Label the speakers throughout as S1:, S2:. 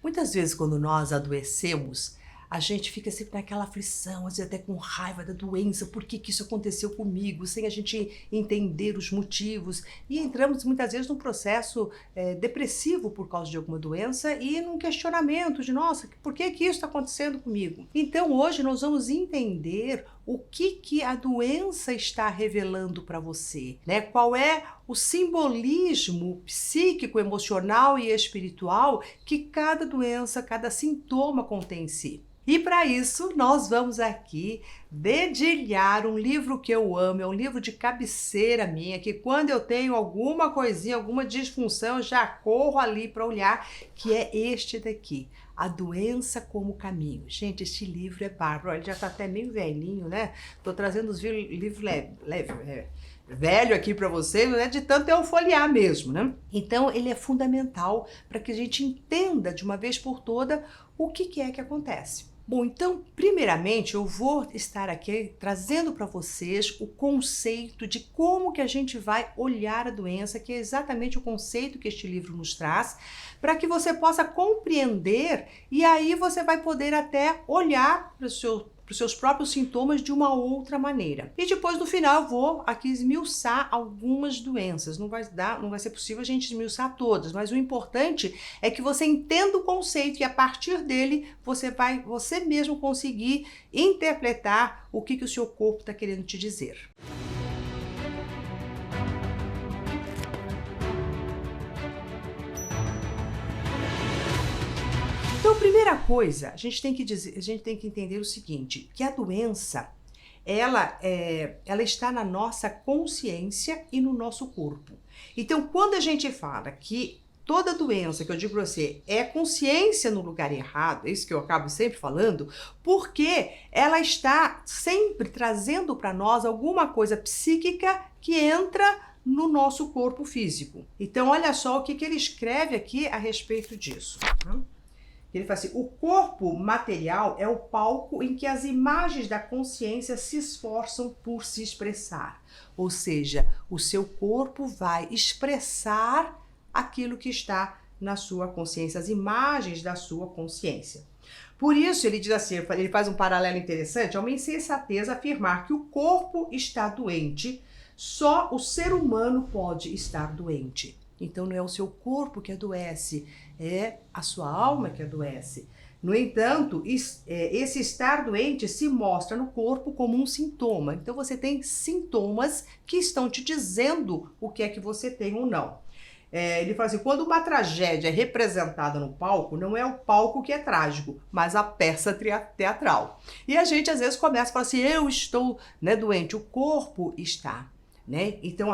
S1: Muitas vezes, quando nós adoecemos, a gente fica sempre naquela aflição, às vezes até com raiva da doença, por que que isso aconteceu comigo, sem a gente entender os motivos. E entramos muitas vezes num processo depressivo por causa de alguma doença e num questionamento de, nossa, por que que isso está acontecendo comigo? Então hoje nós vamos entender o que a doença está revelando para você, né? Qual é o simbolismo psíquico, emocional e espiritual que cada doença, cada sintoma contém em si. E para isso, nós vamos aqui dedilhar um livro que eu amo, é um livro de cabeceira minha, que quando eu tenho alguma coisinha, alguma disfunção, eu já corro ali para olhar, que é este daqui, A Doença como Caminho. Gente, este livro é bárbaro, ele já está até meio velhinho, né? Tô trazendo os livros velho aqui para vocês, né, de tanto eu folhear mesmo, né? Então ele é fundamental para que a gente entenda de uma vez por toda o que é que acontece. Bom, então, primeiramente, eu vou estar aqui trazendo para vocês o conceito de como que a gente vai olhar a doença, que é exatamente o conceito que este livro nos traz, para que você possa compreender e aí você vai poder até olhar para os seus próprios sintomas de uma outra maneira. E depois, no final, eu vou aqui esmiuçar algumas doenças. Não vai ser possível a gente esmiuçar todas, mas o importante é que você entenda o conceito e a partir dele você mesmo conseguir interpretar o que o seu corpo está querendo te dizer. Então, primeira coisa, a gente tem que entender o seguinte, que a doença, ela está na nossa consciência e no nosso corpo. Então, quando a gente fala que toda doença, que eu digo para você, é consciência no lugar errado, é isso que eu acabo sempre falando, porque ela está sempre trazendo para nós alguma coisa psíquica que entra no nosso corpo físico. Então, olha só o que ele escreve aqui a respeito disso. Ele fala assim, o corpo material é o palco em que as imagens da consciência se esforçam por se expressar. Ou seja, o seu corpo vai expressar aquilo que está na sua consciência, as imagens da sua consciência. Por isso, ele diz assim, ele faz um paralelo interessante, é uma insensatez afirmar que o corpo está doente, só o ser humano pode estar doente. Então não é o seu corpo que adoece, é a sua alma que adoece. No entanto, esse estar doente se mostra no corpo como um sintoma. Então você tem sintomas que estão te dizendo o que é que você tem ou não. Ele fala assim, quando uma tragédia é representada no palco, não é o palco que é trágico, mas a peça teatral. E a gente às vezes começa a falar assim, eu estou, né, doente, o corpo está, né? Então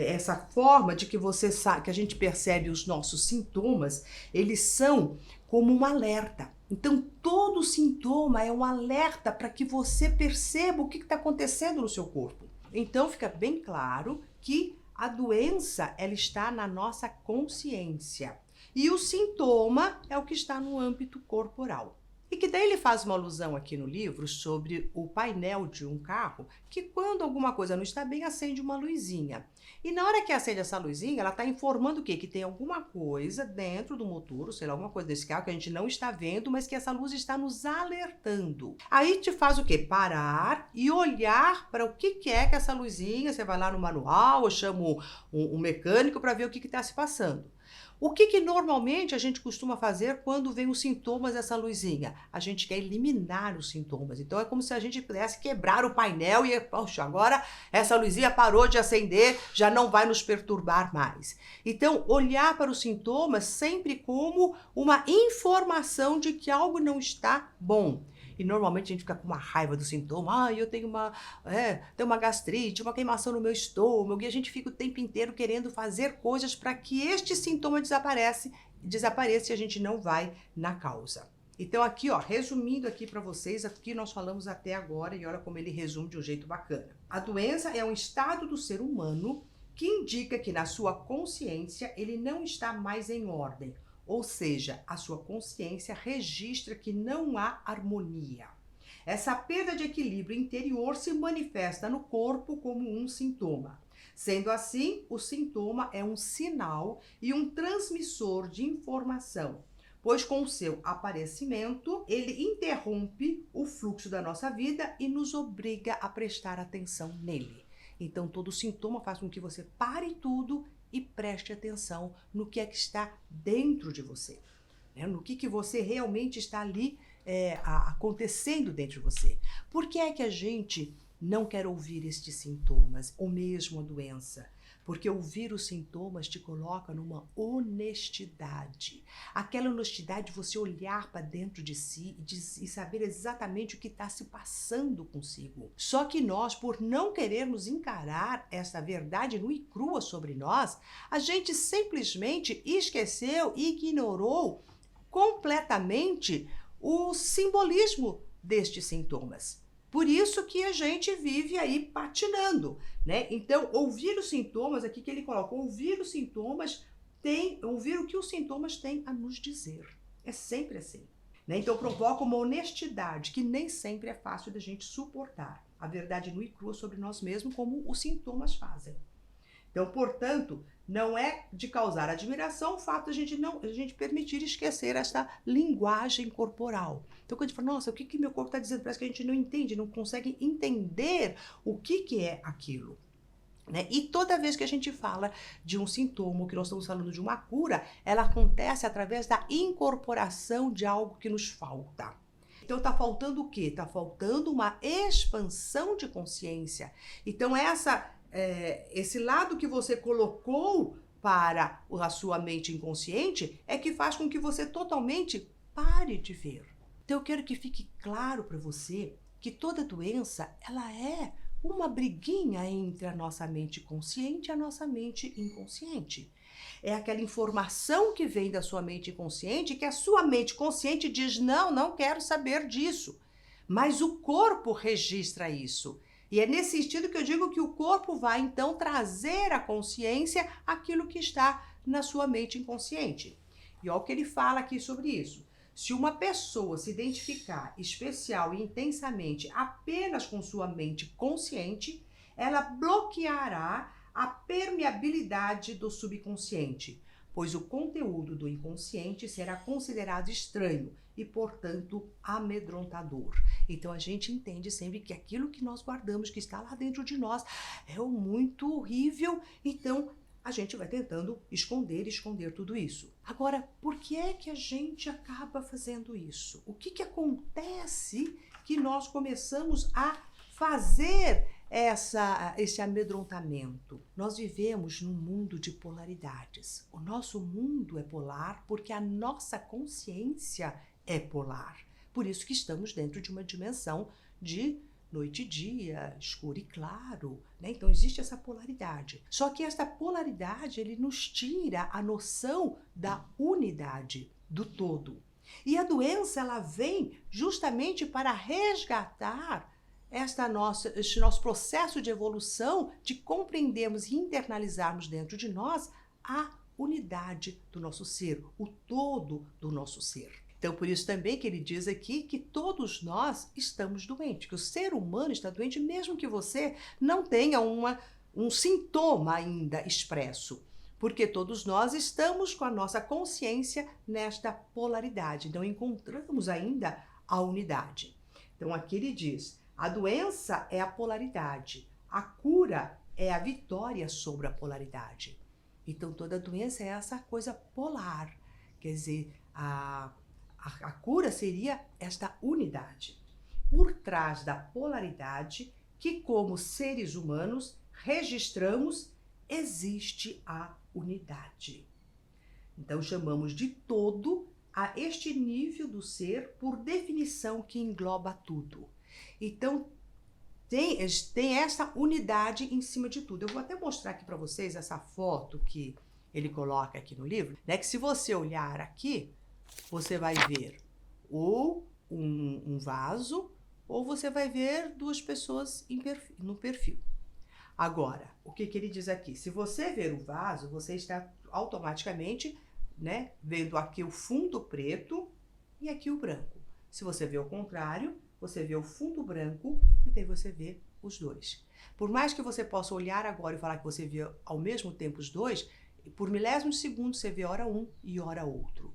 S1: essa forma de que você sabe, que a gente percebe os nossos sintomas, eles são como um alerta. Então, todo sintoma é um alerta para que você perceba o que está acontecendo no seu corpo. Então, fica bem claro que a doença, ela está na nossa consciência. E o sintoma é o que está no âmbito corporal. E que daí ele faz uma alusão aqui no livro sobre o painel de um carro, que quando alguma coisa não está bem, acende uma luzinha. E na hora que acende essa luzinha, ela está informando o quê? Que tem alguma coisa dentro do motor, ou sei lá, alguma coisa desse carro que a gente não está vendo, mas que essa luz está nos alertando. Aí te faz o quê? Parar e olhar para o que é que essa luzinha, você vai lá no manual, ou chama um mecânico para ver o que está se passando. O que normalmente a gente costuma fazer quando vem os sintomas dessa luzinha? A gente quer eliminar os sintomas. Então é como se a gente pudesse quebrar o painel e, poxa, agora essa luzinha parou de acender, já não vai nos perturbar mais. Então, olhar para os sintomas sempre como uma informação de que algo não está bom. E normalmente a gente fica com uma raiva do sintoma, eu tenho uma gastrite, uma queimação no meu estômago, e a gente fica o tempo inteiro querendo fazer coisas para que este sintoma desapareça e a gente não vai na causa. Então aqui, ó, resumindo aqui para vocês, aqui nós falamos até agora, e olha como ele resume de um jeito bacana. A doença é um estado do ser humano que indica que na sua consciência ele não está mais em ordem. Ou seja, a sua consciência registra que não há harmonia. Essa perda de equilíbrio interior se manifesta no corpo como um sintoma. Sendo assim, o sintoma é um sinal e um transmissor de informação, pois com o seu aparecimento, ele interrompe o fluxo da nossa vida e nos obriga a prestar atenção nele. Então, todo sintoma faz com que você pare tudo e preste atenção no que é que está dentro de você, né? No que você realmente está ali acontecendo dentro de você. Por que é que a gente não quer ouvir estes sintomas, ou mesmo a doença? Porque ouvir os sintomas te coloca numa honestidade. Aquela honestidade de você olhar para dentro de si e saber exatamente o que está se passando consigo. Só que nós, por não querermos encarar essa verdade nua e crua sobre nós, a gente simplesmente esqueceu e ignorou completamente o simbolismo destes sintomas. Por isso que a gente vive aí patinando, né? Então, ouvir os sintomas, aqui que ele coloca, ouvir os sintomas ouvir o que os sintomas têm a nos dizer. É sempre assim, né? Então, provoca uma honestidade que nem sempre é fácil da gente suportar. A verdade nua e crua sobre nós mesmos, como os sintomas fazem. Então, portanto, não é de causar admiração o fato de a gente permitir esquecer essa linguagem corporal. Então, quando a gente fala, nossa, o que meu corpo está dizendo? Parece que a gente não entende, não consegue entender o que é aquilo, né? E toda vez que a gente fala de um sintoma, que nós estamos falando de uma cura, ela acontece através da incorporação de algo que nos falta. Então, está faltando o quê? Está faltando uma expansão de consciência. Então, esse lado que você colocou para a sua mente inconsciente é que faz com que você totalmente pare de ver. Então eu quero que fique claro para você que toda doença, ela é uma briguinha entre a nossa mente consciente e a nossa mente inconsciente. É aquela informação que vem da sua mente inconsciente que a sua mente consciente diz, não quero saber disso. Mas o corpo registra isso. E é nesse sentido que eu digo que o corpo vai, então, trazer à consciência aquilo que está na sua mente inconsciente. E olha o que ele fala aqui sobre isso. Se uma pessoa se identificar especial e intensamente apenas com sua mente consciente, ela bloqueará a permeabilidade do subconsciente, pois o conteúdo do inconsciente será considerado estranho e, portanto, amedrontador. Então, a gente entende sempre que aquilo que nós guardamos, que está lá dentro de nós, é muito horrível, então a gente vai tentando esconder tudo isso. Agora, por que é que a gente acaba fazendo isso? O que acontece que nós começamos a fazer esse amedrontamento? Nós vivemos num mundo de polaridades. O nosso mundo é polar porque a nossa consciência é polar. Por isso que estamos dentro de uma dimensão de noite e dia, escuro e claro, né? Então existe essa polaridade. Só que essa polaridade, ele nos tira a noção da unidade, do todo. E a doença, ela vem justamente para resgatar esse nosso processo de evolução, de compreendermos e internalizarmos dentro de nós a unidade do nosso ser, o todo do nosso ser. Então, por isso também que ele diz aqui que todos nós estamos doentes, que o ser humano está doente, mesmo que você não tenha um sintoma ainda expresso, porque todos nós estamos com a nossa consciência nesta polaridade, não encontramos ainda a unidade. Então, aqui ele diz, a doença é a polaridade, a cura é a vitória sobre a polaridade. Então, toda doença é essa coisa polar, quer dizer, a cura seria esta unidade. Por trás da polaridade, que como seres humanos registramos, existe a unidade. Então chamamos de todo a este nível do ser, por definição que engloba tudo. Então tem essa unidade em cima de tudo. Eu vou até mostrar aqui para vocês essa foto que ele coloca aqui no livro, né? Que se você olhar aqui, você vai ver ou um vaso, ou você vai ver duas pessoas no perfil. Agora, o que ele diz aqui? Se você ver o vaso, você está automaticamente, né, vendo aqui o fundo preto e aqui o branco. Se você vê o contrário, você vê o fundo branco e daí você vê os dois. Por mais que você possa olhar agora e falar que você vê ao mesmo tempo os dois, por milésimos de segundo você vê hora um e hora outro.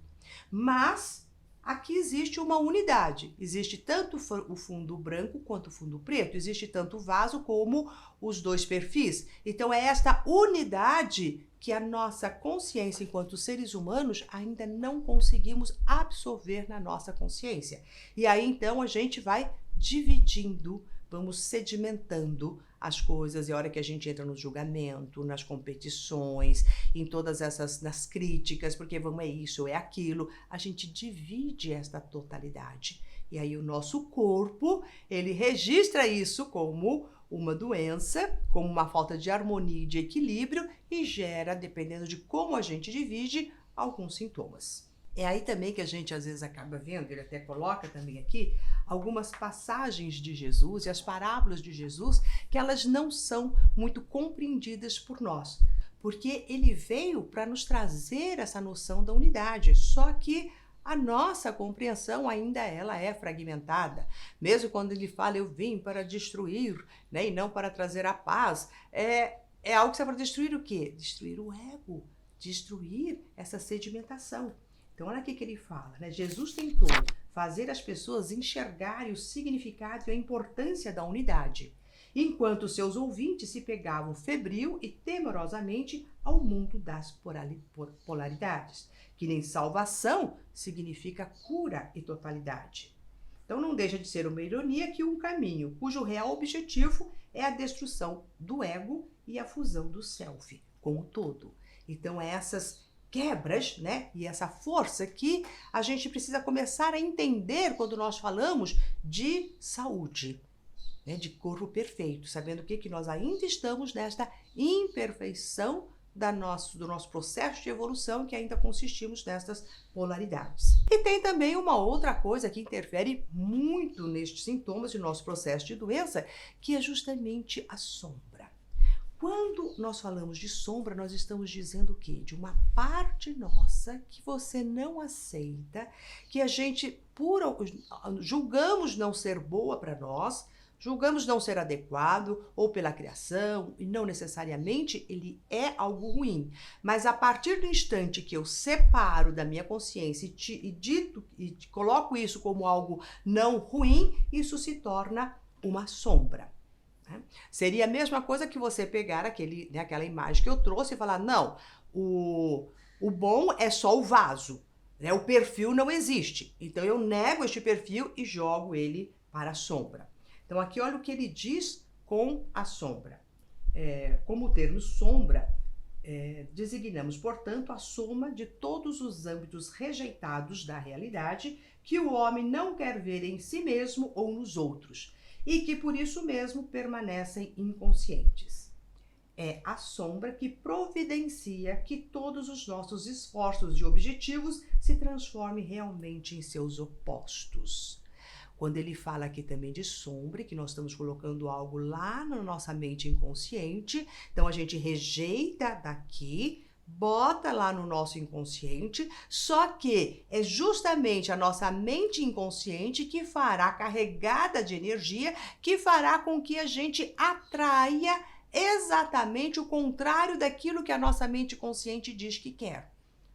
S1: Mas aqui existe uma unidade. Existe tanto o fundo branco quanto o fundo preto. Existe tanto o vaso como os dois perfis. Então é esta unidade que a nossa consciência enquanto seres humanos ainda não conseguimos absorver na nossa consciência. E aí então a gente vai dividindo, vamos sedimentando as coisas, e a hora que a gente entra no julgamento, nas competições, em todas essas, nas críticas, porque vamos, é isso, é aquilo, a gente divide esta totalidade. E aí o nosso corpo, ele registra isso como uma doença, como uma falta de harmonia e de equilíbrio, e gera, dependendo de como a gente divide, alguns sintomas. É aí também que a gente às vezes acaba vendo, ele até coloca também aqui, algumas passagens de Jesus e as parábolas de Jesus, que elas não são muito compreendidas por nós, porque ele veio para nos trazer essa noção da unidade, só que a nossa compreensão ainda ela é fragmentada. Mesmo quando ele fala, eu vim para destruir, né, e não para trazer a paz, é algo que serve para destruir o quê? Destruir o ego, destruir essa sedimentação. Então, olha aqui que ele fala, né? Jesus tentou fazer as pessoas enxergarem o significado e a importância da unidade, enquanto seus ouvintes se pegavam febril e temorosamente ao mundo das polaridades, que nem salvação significa cura e totalidade. Então, não deixa de ser uma ironia que um caminho cujo real objetivo é a destruição do ego e a fusão do self com o todo. Então, essas quebras, né? E essa força que a gente precisa começar a entender quando nós falamos de saúde, né? De corpo perfeito, sabendo que nós ainda estamos nesta imperfeição do nosso processo de evolução, que ainda consistimos nestas polaridades. E tem também uma outra coisa que interfere muito nestes sintomas de nosso processo de doença, que é justamente a sombra. Quando nós falamos de sombra, nós estamos dizendo o quê? De uma parte nossa que você não aceita, que a gente julgamos não ser boa para nós, julgamos não ser adequado, ou pela criação, e não necessariamente ele é algo ruim. Mas a partir do instante que eu separo da minha consciência e coloco isso como algo não ruim, isso se torna uma sombra. Seria a mesma coisa que você pegar aquela imagem que eu trouxe e falar, não, o bom é só o vaso, né? O perfil não existe. Então eu nego este perfil e jogo ele para a sombra. Então aqui olha o que ele diz com a sombra. Como o termo sombra, designamos, portanto, a soma de todos os âmbitos rejeitados da realidade que o homem não quer ver em si mesmo ou nos outros, e que por isso mesmo permanecem inconscientes. É a sombra que providencia que todos os nossos esforços e objetivos se transformem realmente em seus opostos. Quando ele fala aqui também de sombra, que nós estamos colocando algo lá na nossa mente inconsciente, então a gente rejeita daqui, bota lá no nosso inconsciente, só que é justamente a nossa mente inconsciente que fará, carregada de energia, que fará com que a gente atraia exatamente o contrário daquilo que a nossa mente consciente diz que quer.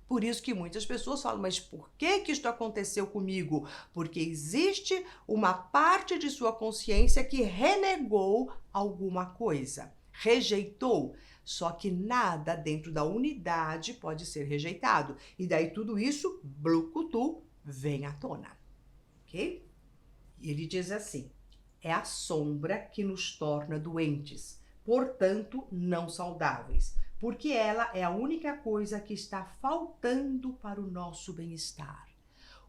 S1: Por isso que muitas pessoas falam, mas por que isto aconteceu comigo? Porque existe uma parte de sua consciência que renegou alguma coisa, rejeitou. Só que nada dentro da unidade pode ser rejeitado. E daí tudo isso, brucutu, vem à tona. Ok? E ele diz assim, é a sombra que nos torna doentes, portanto não saudáveis, porque ela é a única coisa que está faltando para o nosso bem-estar.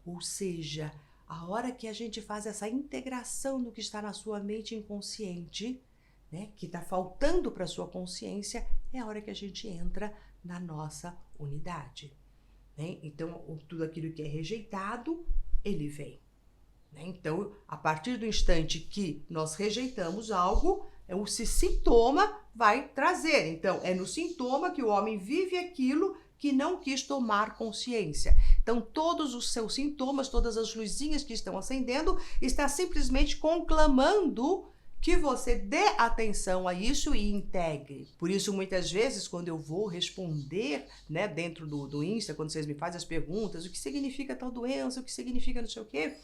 S1: Ou seja, a hora que a gente faz essa integração do que está na sua mente inconsciente, né, que está faltando para a sua consciência, é a hora que a gente entra na nossa unidade. Né? Então, tudo aquilo que é rejeitado, ele vem. Né? Então, a partir do instante que nós rejeitamos algo, o sintoma vai trazer. Então, é no sintoma que o homem vive aquilo que não quis tomar consciência. Então, todos os seus sintomas, todas as luzinhas que estão acendendo, está simplesmente conclamando que você dê atenção a isso e integre. Por isso, muitas vezes, quando eu vou responder, né, dentro do Insta, quando vocês me fazem as perguntas, o que significa tal doença, o que significa não sei o quê,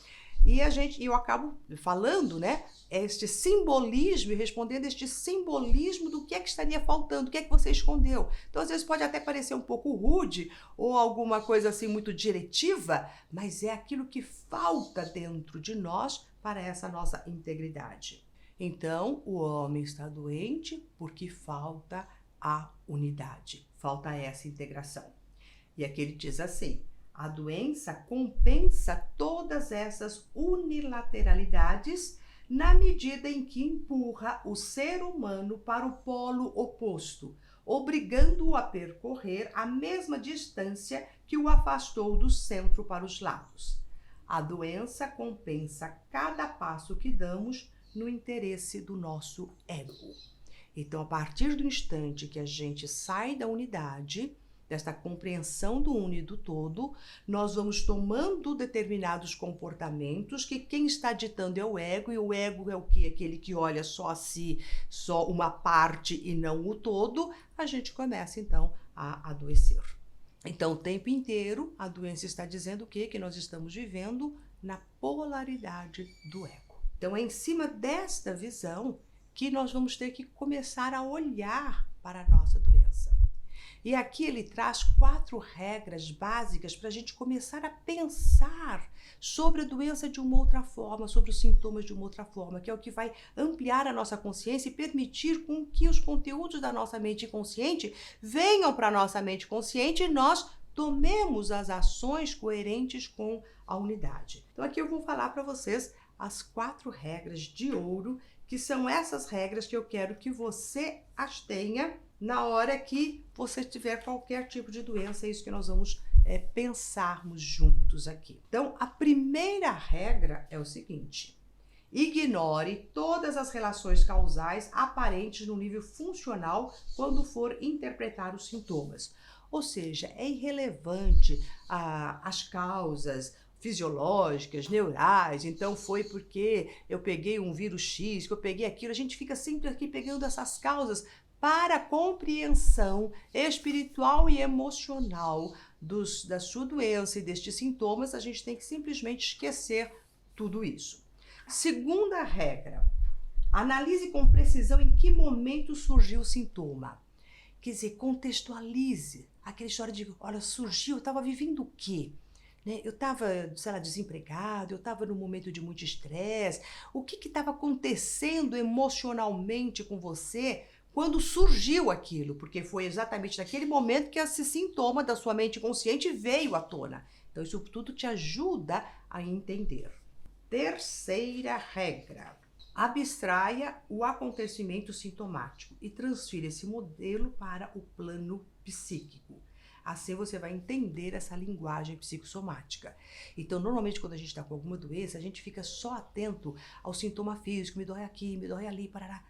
S1: e eu acabo falando, né, este simbolismo e respondendo este simbolismo do que é que estaria faltando, o que é que você escondeu. Então, às vezes pode até parecer um pouco rude ou alguma coisa assim muito diretiva, mas é aquilo que falta dentro de nós para essa nossa integridade. Então, o homem está doente porque falta a unidade, falta essa integração. E aqui ele diz assim: a doença compensa todas essas unilateralidades na medida em que empurra o ser humano para o polo oposto, obrigando-o a percorrer a mesma distância que o afastou do centro para os lados. A doença compensa cada passo que damos no interesse do nosso ego. Então, a partir do instante que a gente sai da unidade, desta compreensão do uno e do todo, nós vamos tomando determinados comportamentos que quem está ditando é o ego, e o ego é o quê? Aquele que olha só a si, só uma parte e não o todo, a gente começa então a adoecer. Então, o tempo inteiro, a doença está dizendo o quê? Que nós estamos vivendo na polaridade do ego. Então, é em cima desta visão que nós vamos ter que começar a olhar para a nossa doença. E aqui ele traz 4 regras básicas para a gente começar a pensar sobre a doença de uma outra forma, sobre os sintomas de uma outra forma, que é o que vai ampliar a nossa consciência e permitir com que os conteúdos da nossa mente consciente venham para a nossa mente consciente e nós tomemos as ações coerentes com a unidade. Então aqui eu vou falar para vocês as 4 regras de ouro, que são essas regras que eu quero que você as tenha na hora que você tiver qualquer tipo de doença. É isso que nós vamos pensarmos juntos aqui. Então, a primeira regra é o seguinte: ignore todas as relações causais aparentes no nível funcional quando for interpretar os sintomas. Ou seja, é irrelevante as causas fisiológicas, neurais, então foi porque eu peguei um vírus X, que eu peguei aquilo. A gente fica sempre aqui pegando essas causas para a compreensão espiritual e emocional da sua doença e destes sintomas. A gente tem que simplesmente esquecer tudo isso. Segunda regra: analise com precisão em que momento surgiu o sintoma. Quer dizer, contextualize aquela história de, olha, surgiu, eu estava vivendo o quê? Eu estava, sei lá, desempregado, eu estava num momento de muito estresse. O que estava acontecendo emocionalmente com você quando surgiu aquilo? Porque foi exatamente naquele momento que esse sintoma da sua mente consciente veio à tona. Então, isso tudo te ajuda a entender. Terceira regra: abstraia o acontecimento sintomático e transfira esse modelo para o plano psíquico. Assim você vai entender essa linguagem psicossomática. Então, normalmente, quando a gente está com alguma doença, a gente fica só atento ao sintoma físico, me dói aqui, me dói ali, parará.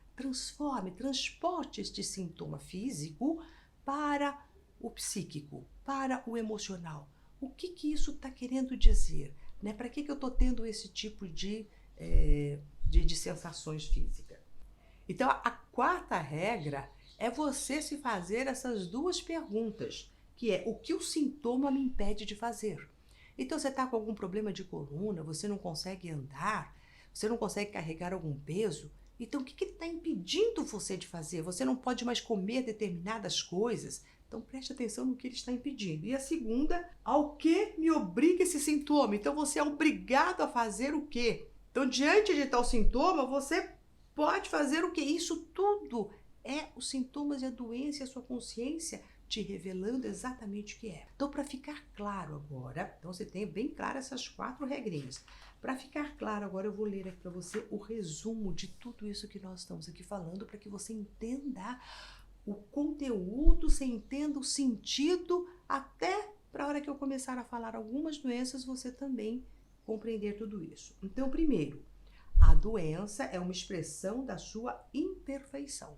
S1: Transporte este sintoma físico para o psíquico, para o emocional. O que isso está querendo dizer? Para que eu estou tendo esse tipo de sensações físicas? Então, a quarta regra é você se fazer essas 2 perguntas, que é: o que o sintoma me impede de fazer? Então, você está com algum problema de coluna, você não consegue andar, você não consegue carregar algum peso. Então, o que está impedindo você de fazer? Você não pode mais comer determinadas coisas. Então, preste atenção no que ele está impedindo. E a segunda: ao que me obriga esse sintoma? Então, você é obrigado a fazer o quê? Então, diante de tal sintoma, você pode fazer o quê? Isso tudo é os sintomas e a doença e a sua consciência te revelando exatamente o que é. Então, para ficar claro agora, então você tem bem claro essas 4 regrinhas. Para ficar claro agora, eu vou ler aqui para você o resumo de tudo isso que nós estamos aqui falando, para que você entenda o conteúdo, você entenda o sentido, até para a hora que eu começar a falar algumas doenças, você também compreender tudo isso. Então, primeiro, a doença é uma expressão da sua imperfeição.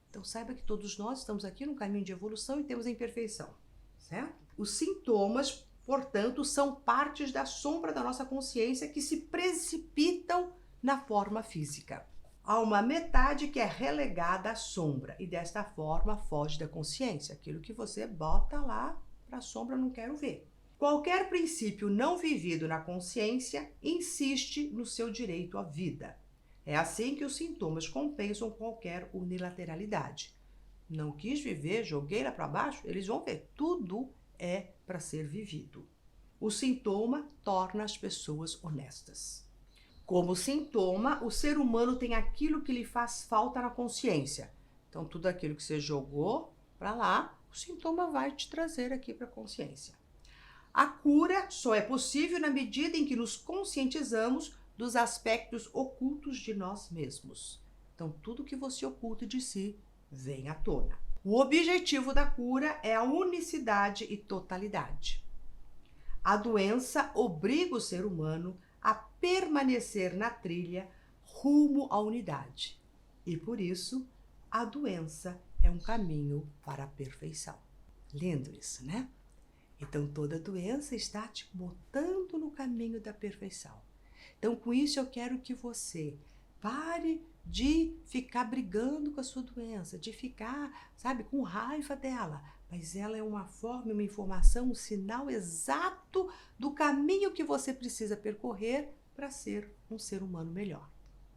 S1: Então, saiba que todos nós estamos aqui no caminho de evolução e temos a imperfeição, certo? Os sintomas, portanto, são partes da sombra da nossa consciência que se precipitam na forma física. Há uma metade que é relegada à sombra e desta forma foge da consciência. Aquilo que você bota lá para a sombra, não quero ver. Qualquer princípio não vivido na consciência insiste no seu direito à vida. É assim que os sintomas compensam qualquer unilateralidade. Não quis viver, joguei lá para baixo, eles vão ver. Tudo é para ser vivido. O sintoma torna as pessoas honestas. Como sintoma, o ser humano tem aquilo que lhe faz falta na consciência. Então, tudo aquilo que você jogou para lá, o sintoma vai te trazer aqui para a consciência. A cura só é possível na medida em que nos conscientizamos dos aspectos ocultos de nós mesmos. Então, tudo que você oculta de si vem à tona. O objetivo da cura é a unicidade e totalidade. A doença obriga o ser humano a permanecer na trilha rumo à unidade. E por isso, a doença é um caminho para a perfeição. Lindo isso, né? Então, toda doença está te botando no caminho da perfeição. Então, com isso, eu quero que você pare de ficar brigando com a sua doença, de ficar, sabe, com raiva dela. Mas ela é uma forma, uma informação, um sinal exato do caminho que você precisa percorrer para ser um ser humano melhor.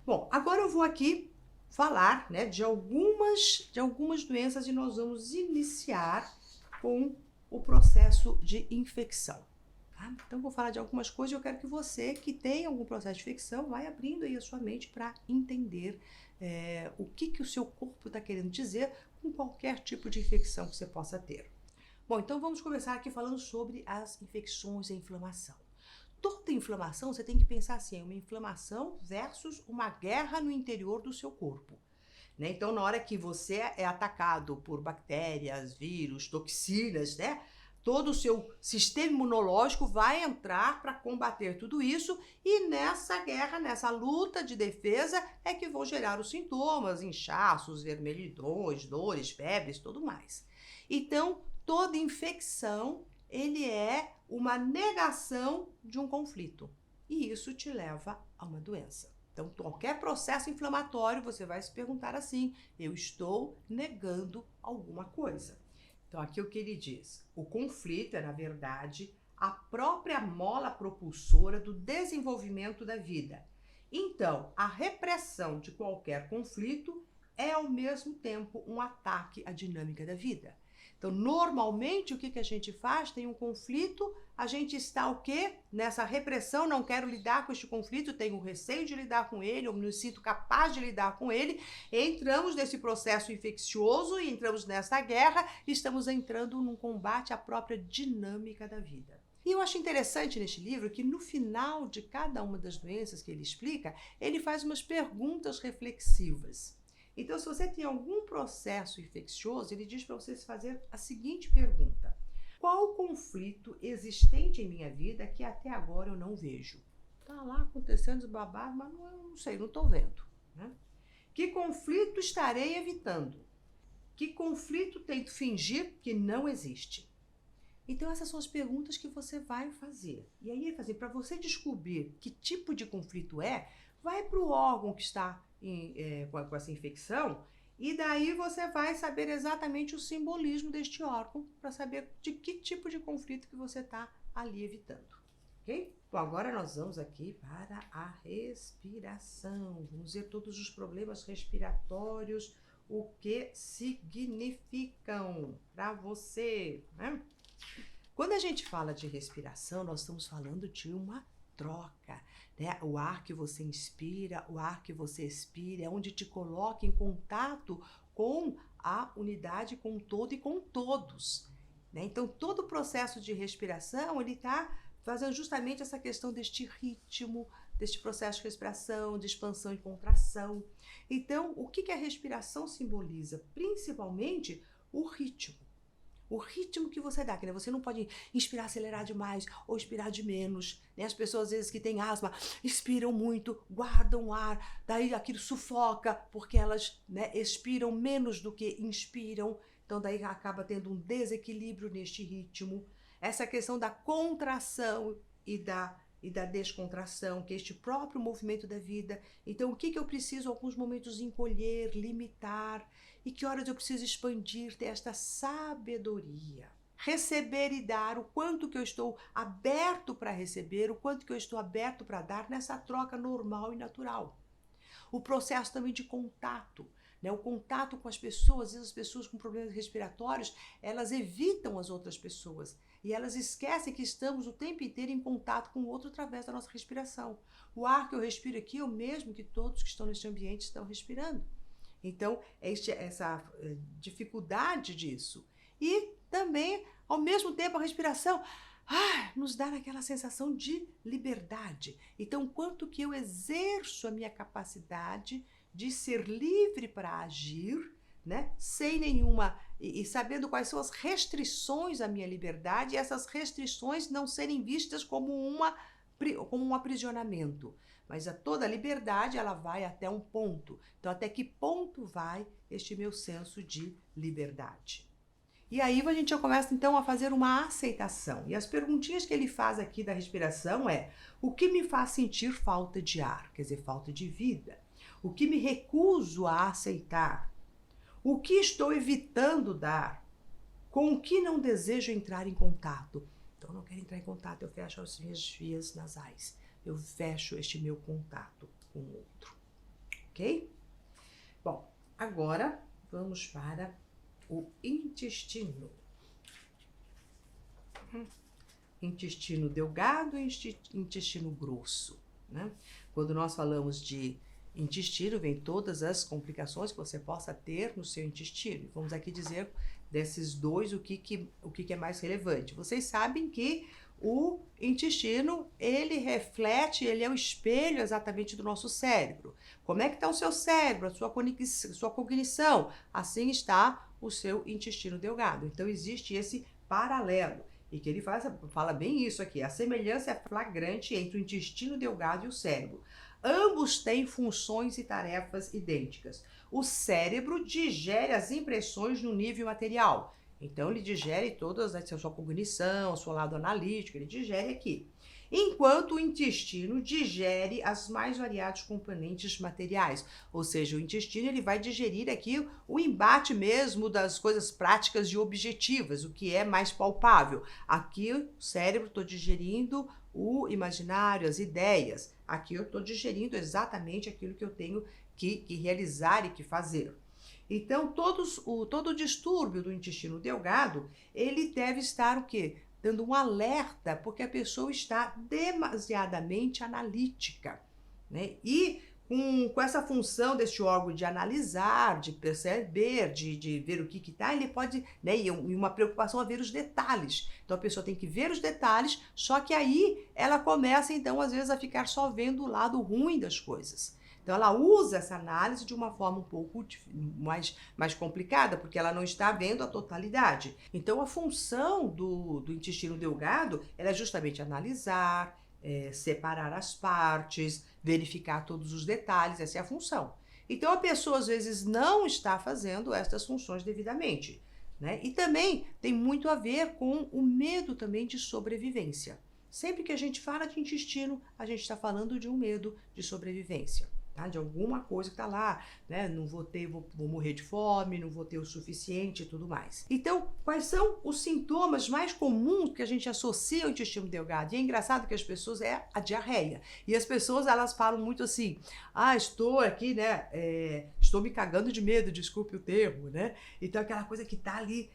S1: Bom, agora eu vou aqui falar, né, de algumas doenças e nós vamos iniciar com o processo de infecção. Tá? Então, vou falar de algumas coisas e eu quero que você, que tem algum processo de infecção, vai abrindo aí a sua mente para entender o que o seu corpo está querendo dizer com qualquer tipo de infecção que você possa ter. Bom, então vamos começar aqui falando sobre as infecções e a inflamação. Toda inflamação, você tem que pensar assim, é uma inflamação versus uma guerra no interior do seu corpo. Né? Então, na hora que você é atacado por bactérias, vírus, toxinas, né? Todo o seu sistema imunológico vai entrar para combater tudo isso e nessa guerra, nessa luta de defesa é que vão gerar os sintomas, inchaços, vermelhidões, dores, febres, tudo mais. Então, toda infecção, ele é uma negação de um conflito e isso te leva a uma doença. Então, qualquer processo inflamatório, você vai se perguntar assim, eu estou negando alguma coisa. Então, aqui o que ele diz, o conflito é, na verdade, a própria mola propulsora do desenvolvimento da vida. Então, a repressão de qualquer conflito é, ao mesmo tempo, um ataque à dinâmica da vida. Então, normalmente, o que a gente faz? Tem um conflito, a gente está o quê? Nessa repressão, não quero lidar com este conflito, tenho receio de lidar com ele, eu não me sinto capaz de lidar com ele, entramos nesse processo infeccioso e entramos nessa guerra, e estamos entrando num combate à própria dinâmica da vida. E eu acho interessante neste livro que no final de cada uma das doenças que ele explica, ele faz umas perguntas reflexivas. Então, se você tem algum processo infeccioso, ele diz para você se fazer a seguinte pergunta. Qual o conflito existente em minha vida que até agora eu não vejo? Está lá acontecendo os babados, mas não sei, não estou vendo. Né? Que conflito estarei evitando? Que conflito tento fingir que não existe? Então, essas são as perguntas que você vai fazer. E aí, para você descobrir que tipo de conflito é, vai para o órgão que está com essa infecção e daí você vai saber exatamente o simbolismo deste órgão para saber de que tipo de conflito que você está ali evitando, ok? Bom, agora nós vamos aqui para a respiração. Vamos ver todos os problemas respiratórios, o que significam para você, né? Quando a gente fala de respiração, nós estamos falando de uma troca, né? O ar que você inspira, o ar que você expira, é onde te coloca em contato com a unidade, com o todo e com todos, né? Então, todo o processo de respiração, ele está fazendo justamente essa questão deste ritmo, deste processo de respiração, de expansão e contração. Então, o que a respiração simboliza? Principalmente o ritmo. O ritmo que você dá, que né? Você não pode inspirar, acelerar demais ou expirar de menos. Né? As pessoas, às vezes, que têm asma, expiram muito, guardam o ar, daí aquilo sufoca, porque elas, né, expiram menos do que inspiram. Então, daí acaba tendo um desequilíbrio neste ritmo. Essa questão da contração e da e da descontração, que é este próprio movimento da vida. Então, o que eu preciso, alguns momentos, encolher, limitar, e que horas eu preciso expandir, ter esta sabedoria. Receber e dar, o quanto que eu estou aberto para receber, o quanto que eu estou aberto para dar nessa troca normal e natural. O processo também de contato, né? O contato com as pessoas, às vezes as pessoas com problemas respiratórios, elas evitam as outras pessoas e elas esquecem que estamos o tempo inteiro em contato com o outro através da nossa respiração. O ar que eu respiro aqui é o mesmo que todos que estão neste ambiente estão respirando. Então, essa dificuldade disso. E também, ao mesmo tempo, a respiração nos dá aquela sensação de liberdade. Então, quanto que eu exerço a minha capacidade de ser livre para agir, né? Sem nenhuma... E sabendo quais são as restrições à minha liberdade, e essas restrições não serem vistas como um aprisionamento. Mas toda a liberdade, ela vai até um ponto. Então, até que ponto vai este meu senso de liberdade? E aí a gente já começa então a fazer uma aceitação. E as perguntinhas que ele faz aqui da respiração é: o que me faz sentir falta de ar? Quer dizer, falta de vida. O que me recuso a aceitar? O que estou evitando dar? Com o que não desejo entrar em contato? Então, eu não quero entrar em contato, eu fecho as minhas vias nasais. Eu fecho este meu contato com o outro. Ok? Bom, agora vamos para o intestino. Intestino delgado e intestino grosso, né? Quando nós falamos de intestino, vem todas as complicações que você possa ter no seu intestino. Vamos aqui dizer desses dois o que é mais relevante. Vocês sabem que o intestino, ele reflete, ele é o espelho exatamente do nosso cérebro. Como é que está o seu cérebro, a sua cognição? Assim está o seu intestino delgado. Então, existe esse paralelo. E que ele fala bem isso aqui. A semelhança é flagrante entre o intestino delgado e o cérebro. Ambos têm funções e tarefas idênticas. O cérebro digere as impressões no nível material. Então, ele digere todas a sua cognição, o seu lado analítico, ele digere aqui. Enquanto o intestino digere as mais variados componentes materiais. Ou seja, o intestino ele vai digerir aqui o embate mesmo das coisas práticas e objetivas, o que é mais palpável. Aqui, o cérebro, estou digerindo o imaginário, as ideias. Aqui eu estou digerindo exatamente aquilo que eu tenho que realizar e que fazer. Então, todo o distúrbio do intestino delgado, ele deve estar o quê? Dando um alerta, porque a pessoa está demasiadamente analítica, né? E com essa função deste órgão de analisar, de perceber, de ver o que está, ele pode, né? E uma preocupação a ver os detalhes. Então, a pessoa tem que ver os detalhes, só que aí ela começa, então, às vezes, a ficar só vendo o lado ruim das coisas. Então, ela usa essa análise de uma forma um pouco mais complicada, porque ela não está vendo a totalidade. Então, a função do intestino delgado é justamente analisar, separar as partes, verificar todos os detalhes, essa é a função. Então, a pessoa, às vezes, não está fazendo estas funções devidamente, né? E também tem muito a ver com o medo também de sobrevivência. Sempre que a gente fala de intestino, a gente está falando de um medo de sobrevivência. De alguma coisa que está lá, né? Não vou morrer de fome, não vou ter o suficiente e tudo mais. Então, quais são os sintomas mais comuns que a gente associa ao intestino delgado? E é engraçado que as pessoas, a diarreia. E as pessoas, elas falam muito assim, estou aqui, né? Estou me cagando de medo, desculpe o termo, né? Então, aquela coisa que está ali,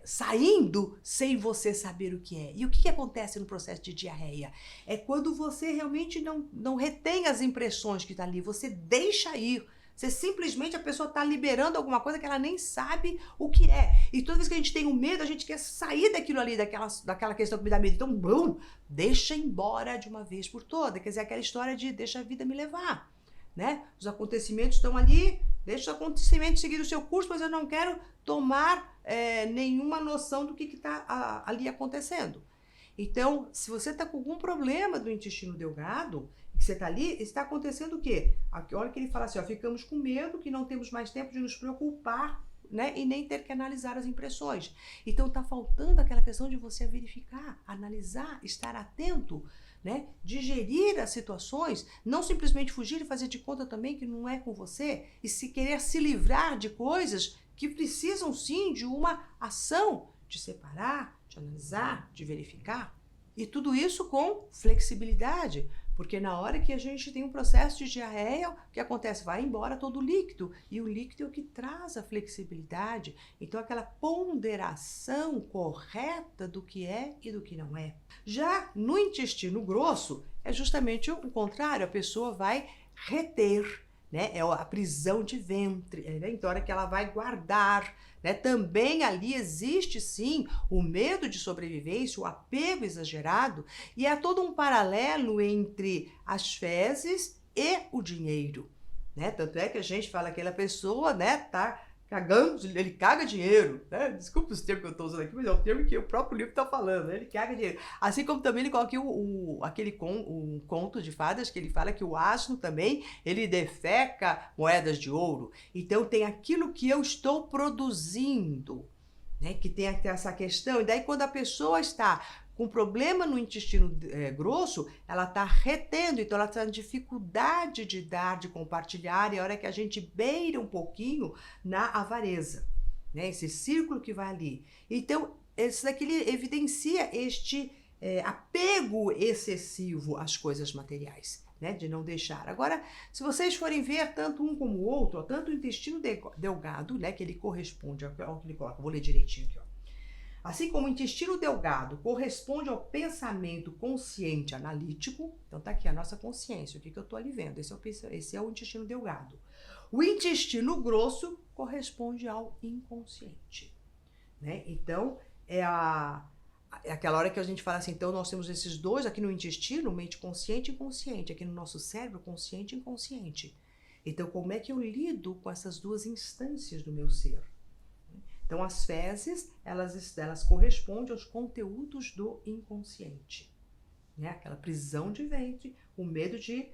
S1: saindo sem você saber o que é. E o que acontece no processo de diarreia? É quando você realmente não retém as impressões que está ali, você deixa ir. Você simplesmente, a pessoa está liberando alguma coisa que ela nem sabe o que é. E toda vez que a gente tem um medo, a gente quer sair daquilo ali, daquela questão que me dá medo. Então, deixa embora de uma vez por toda. Quer dizer, aquela história de deixa a vida me levar, né? Os acontecimentos estão ali, deixa os acontecimentos seguir o seu curso, mas eu não quero tomar nenhuma noção do que está ali acontecendo. Então, se você está com algum problema do intestino delgado, que você está ali, está acontecendo o quê? A hora que ele fala assim, ficamos com medo, que não temos mais tempo de nos preocupar né, e nem ter que analisar as impressões. Então tá faltando aquela questão de você verificar, analisar, estar atento, né, digerir as situações, não simplesmente fugir e fazer de conta também que não é com você, e se querer se livrar de coisas que precisam sim de uma ação, de separar, de analisar, de verificar. E tudo isso com flexibilidade, porque na hora que a gente tem um processo de diarreia, o que acontece? Vai embora todo o líquido, e o líquido é o que traz a flexibilidade. Então, aquela ponderação correta do que é e do que não é. Já no intestino grosso, é justamente o contrário, a pessoa vai reter, né? É a prisão de ventre, né? Então, a hora que ela vai guardar, né? Também ali existe sim o medo de sobrevivência, o apego exagerado, e há todo um paralelo entre as fezes e o dinheiro, né? Tanto é que a gente fala que aquela pessoa, né, tá cagando, ele caga dinheiro, né? Desculpa os termos que eu estou usando aqui, mas é o termo que o próprio livro está falando, né? Ele caga dinheiro. Assim como também ele coloca aqui um conto de fadas que ele fala que o asno também, ele defeca moedas de ouro. Então tem aquilo que eu estou produzindo, né? Que tem essa questão. E daí quando a pessoa está com problema no intestino grosso, ela está retendo, então ela está em dificuldade de dar, de compartilhar, e a hora que a gente beira um pouquinho na avareza, né? Esse círculo que vai ali. Então, isso daqui evidencia este apego excessivo às coisas materiais, né? De não deixar. Agora, se vocês forem ver tanto um como o outro, ó, tanto o intestino delgado, né, que ele corresponde ao que ele coloca, vou ler direitinho aqui, ó. Assim como o intestino delgado corresponde ao pensamento consciente analítico, então tá aqui a nossa consciência, o que eu tô ali vendo, esse é o intestino delgado. O intestino grosso corresponde ao inconsciente, né? Então, é aquela hora que a gente fala assim, então nós temos esses dois aqui no intestino, mente consciente e inconsciente, aqui no nosso cérebro, consciente e inconsciente. Então, como é que eu lido com essas duas instâncias do meu ser? Então, as fezes, elas correspondem aos conteúdos do inconsciente, né? Aquela prisão de ventre, o medo de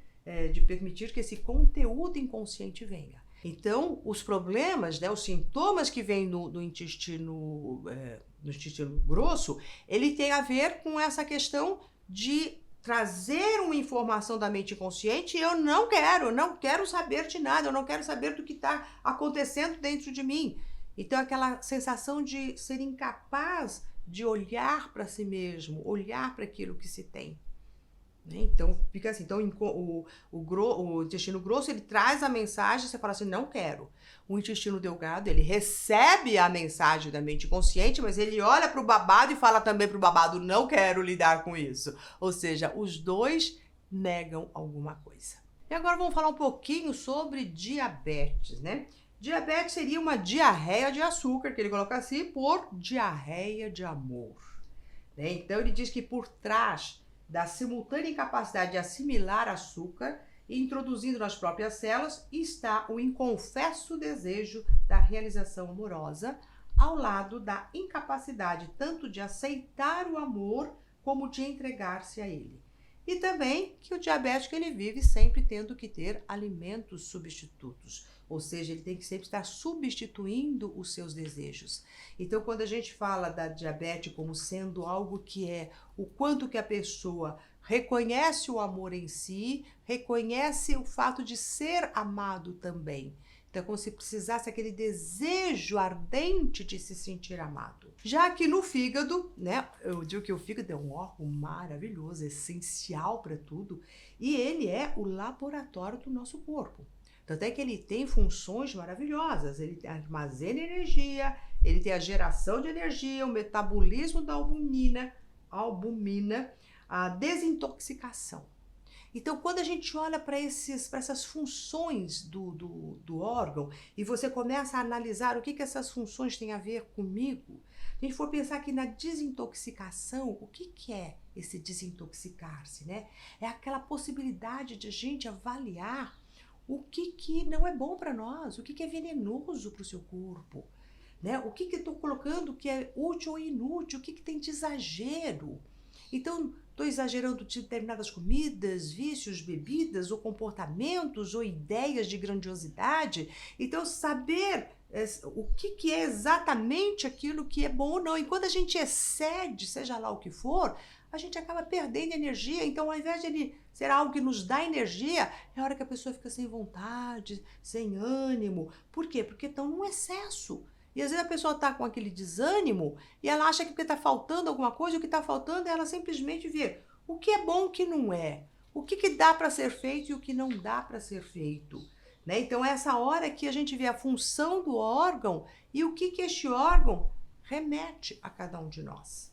S1: permitir que esse conteúdo inconsciente venha. Então, os problemas, né, os sintomas que vêm no intestino grosso, ele tem a ver com essa questão de trazer uma informação da mente inconsciente e eu não quero saber de nada, eu não quero saber do que está acontecendo dentro de mim. Então, aquela sensação de ser incapaz de olhar para si mesmo, olhar para aquilo que se tem. Né? Então, fica assim. Então, o intestino grosso, ele traz a mensagem, você fala assim, não quero. O intestino delgado, ele recebe a mensagem da mente consciente, mas ele olha para o babado e fala também para o babado, não quero lidar com isso. Ou seja, os dois negam alguma coisa. E agora vamos falar um pouquinho sobre diabetes, né? Diabetes seria uma diarreia de açúcar, que ele coloca assim, por diarreia de amor, né? Então, ele diz que por trás da simultânea incapacidade de assimilar açúcar, introduzindo nas próprias células, está o inconfesso desejo da realização amorosa, ao lado da incapacidade tanto de aceitar o amor, como de entregar-se a ele. E também que o diabético, ele vive sempre tendo que ter alimentos substitutos. Ou seja, ele tem que sempre estar substituindo os seus desejos. Então, quando a gente fala da diabetes como sendo algo que é o quanto que a pessoa reconhece o amor em si, reconhece o fato de ser amado também. Então, é como se precisasse aquele desejo ardente de se sentir amado. Já que no fígado, né, eu digo que o fígado é um órgão maravilhoso, essencial para tudo, e ele é o laboratório do nosso corpo. Tanto é que ele tem funções maravilhosas, ele armazena energia, ele tem a geração de energia, o metabolismo da albumina, a desintoxicação. Então, quando a gente olha para essas funções do órgão e você começa a analisar o que essas funções têm a ver comigo, a gente for pensar aqui na desintoxicação, o que é esse desintoxicar-se, né? É aquela possibilidade de a gente avaliar o que não é bom para nós, o que é venenoso para o seu corpo, né? O que eu estou colocando que é útil ou inútil, o que tem de exagero. Então, estou exagerando de determinadas comidas, vícios, bebidas, ou comportamentos, ou ideias de grandiosidade. Então, saber o que é exatamente aquilo que é bom ou não. E quando a gente excede, seja lá o que for, a gente acaba perdendo energia. Então, ao invés de ele ser algo que nos dá energia, é a hora que a pessoa fica sem vontade, sem ânimo. Por quê? Porque estão num excesso. E às vezes a pessoa está com aquele desânimo e ela acha que porque está faltando alguma coisa, o que está faltando é ela simplesmente ver o que é bom e o que não é. O que dá para ser feito e o que não dá para ser feito. Né? Então, é essa hora que a gente vê a função do órgão e o que este órgão remete a cada um de nós.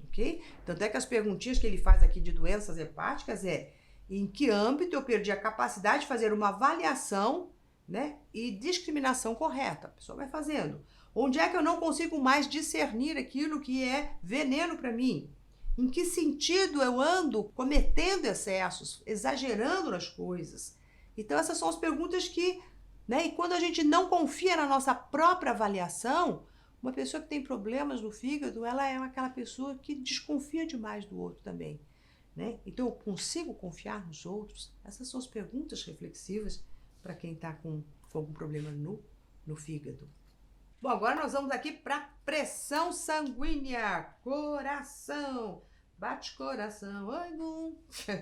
S1: Ok? Tanto é que as perguntinhas que ele faz aqui de doenças hepáticas é: em que âmbito eu perdi a capacidade de fazer uma avaliação, né, e discriminação correta? A pessoa vai fazendo. Onde é que eu não consigo mais discernir aquilo que é veneno para mim? Em que sentido eu ando cometendo excessos, exagerando nas coisas? Então, essas são as perguntas que, né, e quando a gente não confia na nossa própria avaliação, uma pessoa que tem problemas no fígado, ela é aquela pessoa que desconfia demais do outro também. Né? Então, eu consigo confiar nos outros? Essas são as perguntas reflexivas para quem está com algum problema no fígado. Bom, agora nós vamos aqui para pressão sanguínea, coração. Bate coração, ai não,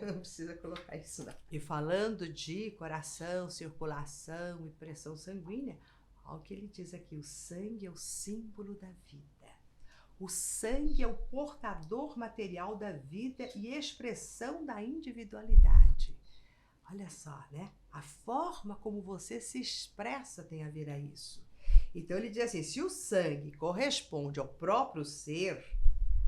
S1: não precisa colocar isso não. E falando de coração, circulação e pressão sanguínea, olha o que ele diz aqui: o sangue é o símbolo da vida. O sangue é o portador material da vida e expressão da individualidade. Olha só, né? A forma como você se expressa tem a ver a isso. Então ele diz assim: se o sangue corresponde ao próprio ser,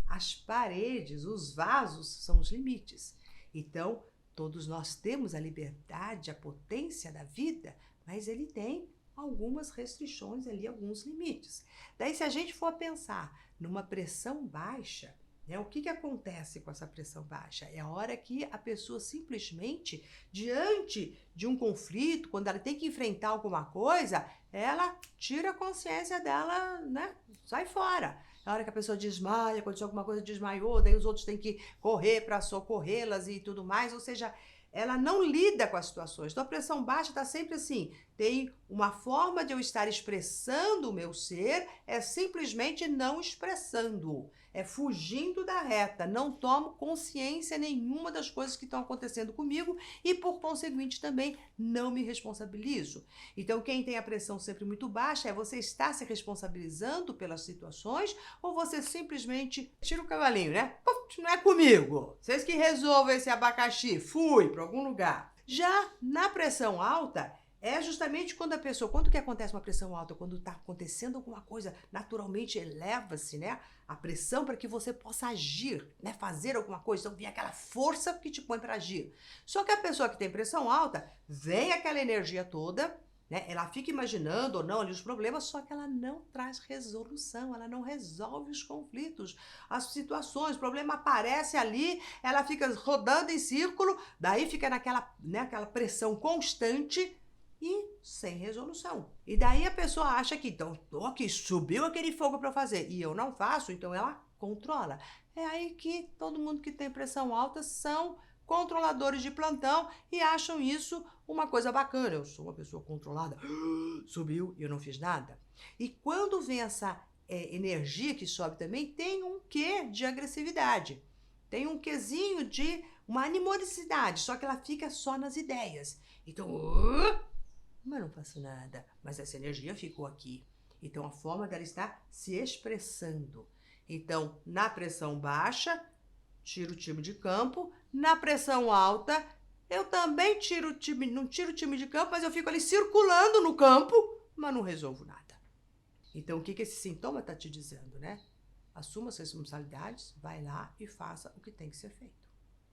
S1: as paredes, os vasos são os limites. Então, todos nós temos a liberdade, a potência da vida, mas ele tem algumas restrições ali, alguns limites. Daí, se a gente for pensar numa pressão baixa, né, o que acontece com essa pressão baixa? É a hora que a pessoa simplesmente, diante de um conflito, quando ela tem que enfrentar alguma coisa, ela tira a consciência dela, né, sai fora. Na hora que a pessoa desmaia, aconteceu alguma coisa, desmaiou, daí os outros têm que correr para socorrê-las e tudo mais, ou seja, ela não lida com as situações. Então, a pressão baixa está sempre assim, tem uma forma de eu estar expressando o meu ser, é simplesmente não expressando, é fugindo da reta, não tomo consciência nenhuma das coisas que estão acontecendo comigo e, por conseguinte, também não me responsabilizo. Então, quem tem a pressão sempre muito baixa é você estar se responsabilizando pelas situações ou você simplesmente tira o cavalinho, né? Puf, não é comigo. Vocês que resolvam esse abacaxi, fui para algum lugar. Já na pressão alta, é justamente quando a pessoa, quando que acontece uma pressão alta? Quando está acontecendo alguma coisa, naturalmente eleva-se, né, a pressão para que você possa agir, né, fazer alguma coisa. Então vem aquela força que te põe para agir. Só que a pessoa que tem pressão alta, vem aquela energia toda, né, ela fica imaginando ou não ali os problemas, só que ela não traz resolução, ela não resolve os conflitos, as situações, o problema aparece ali, ela fica rodando em círculo, daí fica naquela, né, aquela pressão constante, e sem resolução. E daí a pessoa acha que, então, ok, subiu aquele fogo para fazer e eu não faço, então ela controla. É aí que todo mundo que tem pressão alta são controladores de plantão e acham isso uma coisa bacana. Eu sou uma pessoa controlada, subiu e eu não fiz nada. E quando vem essa energia que sobe também, tem um quê de agressividade. Tem um quezinho de uma animosidade, só que ela fica só nas ideias. Então, mas não faço nada, mas essa energia ficou aqui. Então, a forma dela está se expressando. Então, na pressão baixa, tiro o time de campo. Na pressão alta, eu também tiro o time, não tiro o time de campo, mas eu fico ali circulando no campo, mas não resolvo nada. Então, o que esse sintoma está te dizendo, né? Assuma as responsabilidades, vai lá e faça o que tem que ser feito.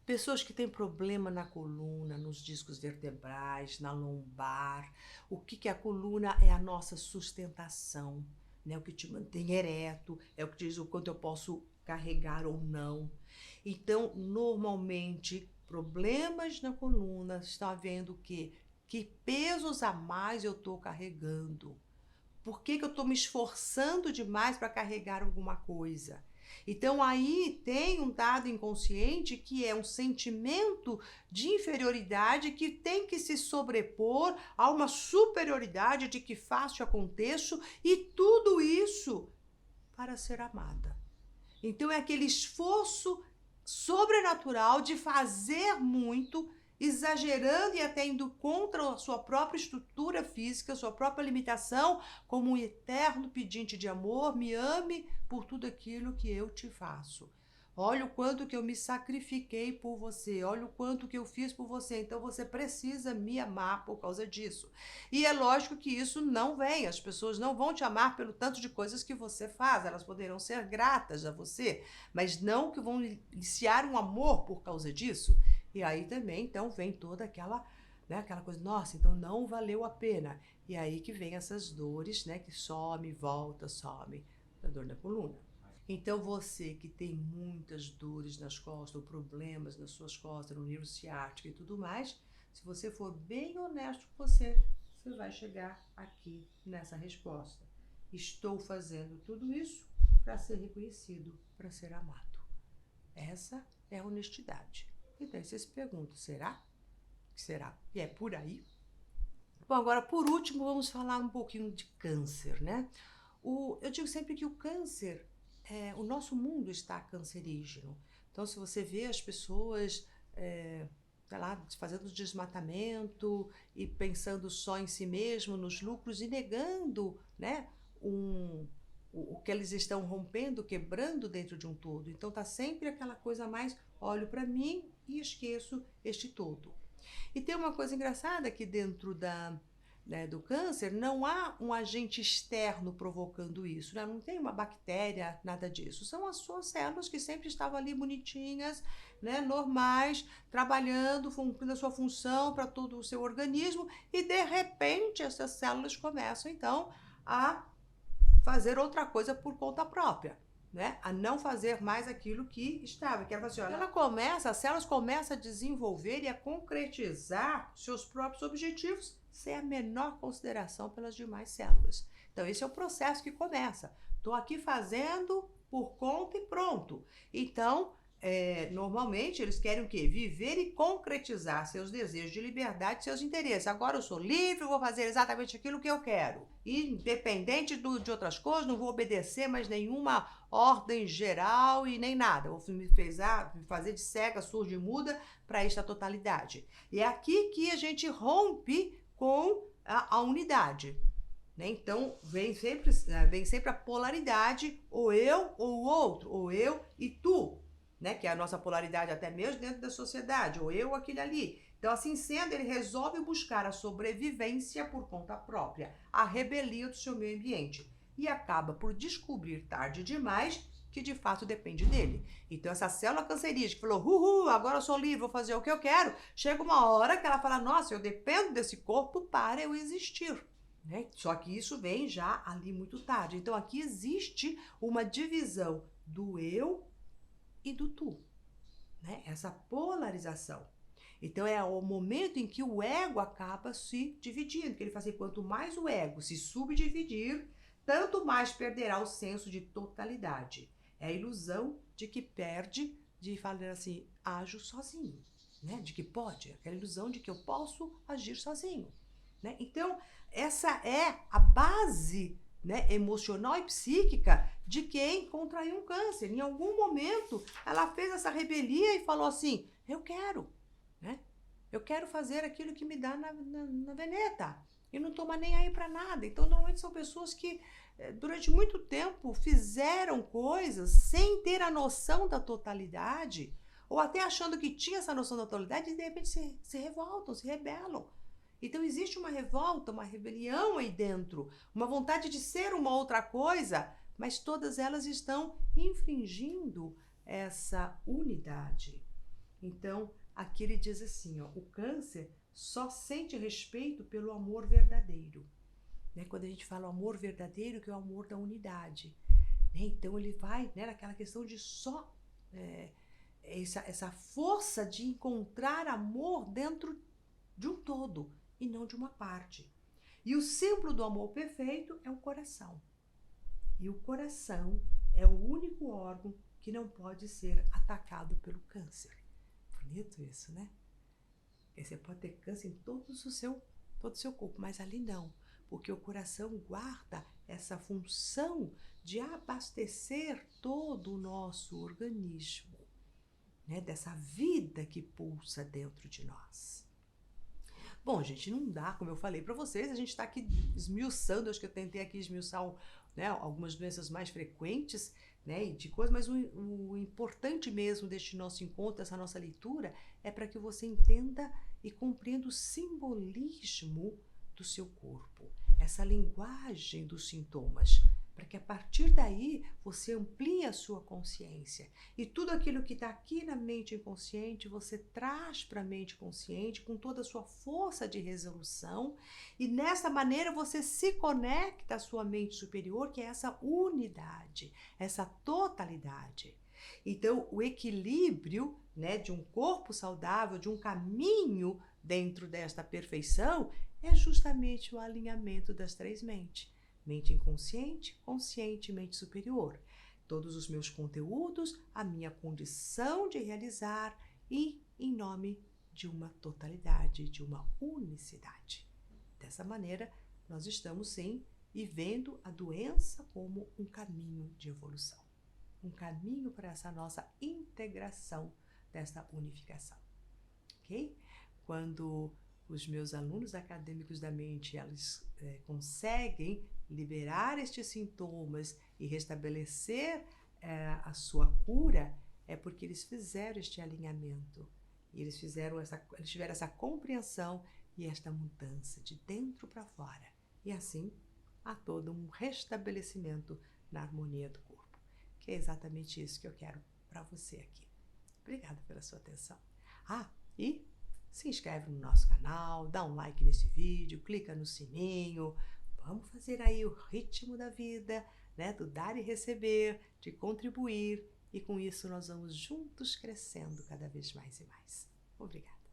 S1: Pessoas que têm problema na coluna, nos discos vertebrais, na lombar. O que é a coluna? É a nossa sustentação, né? O que te mantém ereto, é o que diz o quanto eu posso carregar ou não. Então, normalmente, problemas na coluna estão havendo que pesos a mais eu estou carregando. Por que eu estou me esforçando demais para carregar alguma coisa? Então aí tem um dado inconsciente que é um sentimento de inferioridade que tem que se sobrepor a uma superioridade de que faço e aconteço, e tudo isso para ser amada. Então é aquele esforço sobrenatural de fazer muito, exagerando e até indo contra a sua própria estrutura física, sua própria limitação, como um eterno pedinte de amor, me ame por tudo aquilo que eu te faço. Olha o quanto que eu me sacrifiquei por você, olha o quanto que eu fiz por você, então você precisa me amar por causa disso. E é lógico que isso não vem, as pessoas não vão te amar pelo tanto de coisas que você faz, elas poderão ser gratas a você, mas não que vão iniciar um amor por causa disso. E aí também, então, vem toda aquela, né, aquela coisa, nossa, então não valeu a pena. E aí que vem essas dores, né, que some, volta, some, a dor da coluna. Então você que tem muitas dores nas costas, ou problemas nas suas costas, no nível ciático e tudo mais, se você for bem honesto com você, você vai chegar aqui nessa resposta. Estou fazendo tudo isso para ser reconhecido, para ser amado. Essa é a honestidade. E daí você se pergunta, será? Será? E é por aí? Bom, agora por último vamos falar um pouquinho de câncer, né? Eu digo sempre que o câncer, o nosso mundo está cancerígeno. Então se você vê as pessoas, sei lá, fazendo desmatamento e pensando só em si mesmo, nos lucros e negando, né, o que eles estão rompendo, quebrando dentro de um todo. Então tá sempre aquela coisa mais, olho para mim e esqueço este todo. E tem uma coisa engraçada que dentro do câncer não há um agente externo provocando isso, né? Não tem uma bactéria, nada disso. São as suas células que sempre estavam ali bonitinhas, né? Normais, trabalhando, cumprindo a sua função para todo o seu organismo, e de repente essas células começam então a fazer outra coisa por conta própria, né? A não fazer mais aquilo que estava. Que era assim, olha, as células começam a desenvolver e a concretizar seus próprios objetivos sem a menor consideração pelas demais células. Então esse é o processo que começa. Estou aqui fazendo por conta e pronto. Então, normalmente eles querem o quê? Viver e concretizar seus desejos de liberdade, seus interesses. Agora eu sou livre, vou fazer exatamente aquilo que eu quero. Independente de outras coisas, não vou obedecer mais nenhuma ordem geral e nem nada. Vou me fazer de cega, surda e muda para esta totalidade. E é aqui que a gente rompe com a unidade. Né? Então, vem sempre a polaridade, ou eu ou o outro, ou eu e tu. Né, que é a nossa polaridade até mesmo dentro da sociedade, ou eu ou aquele ali. Então, assim sendo, ele resolve buscar a sobrevivência por conta própria, a rebelia do seu meio ambiente, e acaba por descobrir tarde demais que de fato depende dele. Então, essa célula cancerígena que falou, agora eu sou livre, vou fazer o que eu quero, chega uma hora que ela fala, nossa, eu dependo desse corpo para eu existir. Né? Só que isso vem já ali muito tarde. Então, aqui existe uma divisão do eu e do tu, né? Essa polarização. Então é o momento em que o ego acaba se dividindo, que ele fala assim, quanto mais o ego se subdividir, tanto mais perderá o senso de totalidade. É a ilusão de que perde, de falar assim, ajo sozinho, né? De que pode, aquela ilusão de que eu posso agir sozinho, né? Então essa é a base, né, emocional e psíquica de quem contraiu um câncer. Em algum momento, ela fez essa rebelia e falou assim, eu quero, né? Eu quero fazer aquilo que me dá na veneta. E não estou mais nem aí para nada. Então, normalmente são pessoas que, durante muito tempo, fizeram coisas sem ter a noção da totalidade, ou até achando que tinha essa noção da totalidade, e de repente se revoltam, se rebelam. Então existe uma revolta, uma rebelião aí dentro, uma vontade de ser uma outra coisa, mas todas elas estão infringindo essa unidade. Então, aqui ele diz assim, ó, o câncer só sente respeito pelo amor verdadeiro. Né? Quando a gente fala amor verdadeiro, que é o amor da unidade. Né? Então ele vai, né, naquela questão de só essa força de encontrar amor dentro de um todo e não de uma parte. E o símbolo do amor perfeito é o coração. E o coração é o único órgão que não pode ser atacado pelo câncer. Bonito isso, né? Você pode ter câncer em todo o seu corpo, mas ali não, porque o coração guarda essa função de abastecer todo o nosso organismo, né? Dessa vida que pulsa dentro de nós. Bom, gente, não dá, como eu falei para vocês, a gente está aqui esmiuçando, acho que eu tentei aqui esmiuçar, né, algumas doenças mais frequentes, né, de coisas, mas o importante mesmo deste nosso encontro, dessa nossa leitura, é para que você entenda e compreenda o simbolismo do seu corpo, essa linguagem dos sintomas, para que a partir daí você amplie a sua consciência. E tudo aquilo que está aqui na mente inconsciente, você traz para a mente consciente com toda a sua força de resolução. E nessa maneira você se conecta à sua mente superior, que é essa unidade, essa totalidade. Então, o equilíbrio, né, de um corpo saudável, de um caminho dentro desta perfeição, é justamente o alinhamento das três mentes. Mente inconsciente, consciente e mente superior. Todos os meus conteúdos, a minha condição de realizar e em nome de uma totalidade, de uma unicidade. Dessa maneira, nós estamos sim vivendo a doença como um caminho de evolução. Um caminho para essa nossa integração, dessa unificação. Ok? Quando os meus alunos acadêmicos da mente, eles conseguem liberar estes sintomas e restabelecer a sua cura, é porque eles fizeram este alinhamento. E eles tiveram essa compreensão e esta mudança de dentro para fora. E assim, há todo um restabelecimento na harmonia do corpo. Que é exatamente isso que eu quero para você aqui. Obrigada pela sua atenção. E se inscreve no nosso canal, dá um like nesse vídeo, clica no sininho. Vamos fazer aí o ritmo da vida, né? Do dar e receber, de contribuir. E com isso nós vamos juntos crescendo cada vez mais e mais. Obrigada.